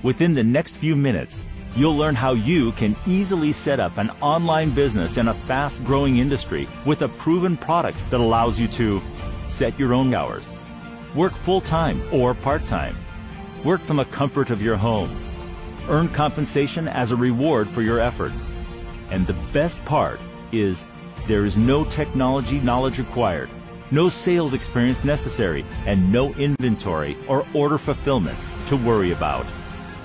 Within the next few minutes, you'll learn how you can easily set up an online business in a fast-growing industry with a proven product that allows you to set your own hours, work full-time or part-time, work from the comfort of your home, earn compensation as a reward for your efforts. And the best part is there is no technology knowledge required, no sales experience necessary, and no inventory or order fulfillment to worry about.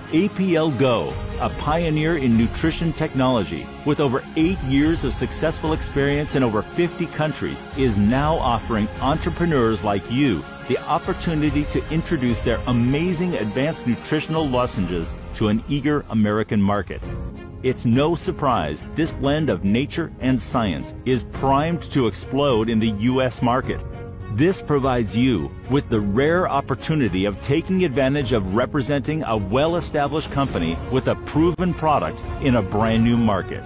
APLGO, a pioneer in nutrition technology with over 8 years of successful experience in over 50 countries, is now offering entrepreneurs like you the opportunity to introduce their amazing advanced nutritional lozenges to an eager American market. It's no surprise this blend of nature and science is primed to explode in the U.S. market. This provides you with the rare opportunity of taking advantage of representing a well-established company with a proven product in a brand new market.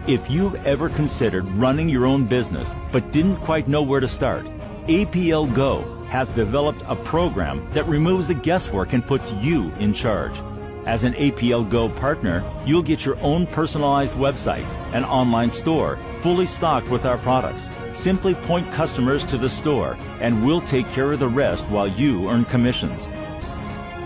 If you've ever considered running your own business but didn't quite know where to start, APLGO has developed a program that removes the guesswork and puts you in charge. As an APLGO partner, you'll get your own personalized website, an online store fully stocked with our products. Simply point customers to the store and we'll take care of the rest while you earn commissions.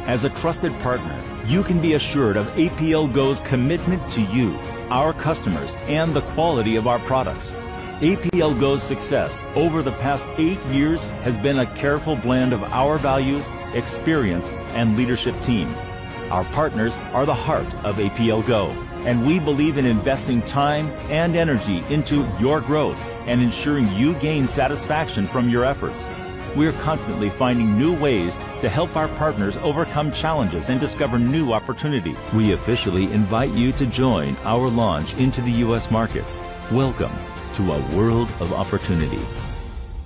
As a trusted partner, you can be assured of APLGO's commitment to you, our customers, and the quality of our products. APLGO's success over the past 8 years has been a careful blend of our values, experience, and leadership team. Our partners are the heart of APLGO, and we believe in investing time and energy into your growth and ensuring you gain satisfaction from your efforts. We are constantly finding new ways to help our partners overcome challenges and discover new opportunities. We officially invite you to join our launch into the U.S. market. Welcome to a world of opportunity.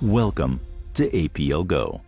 Welcome to APLGO.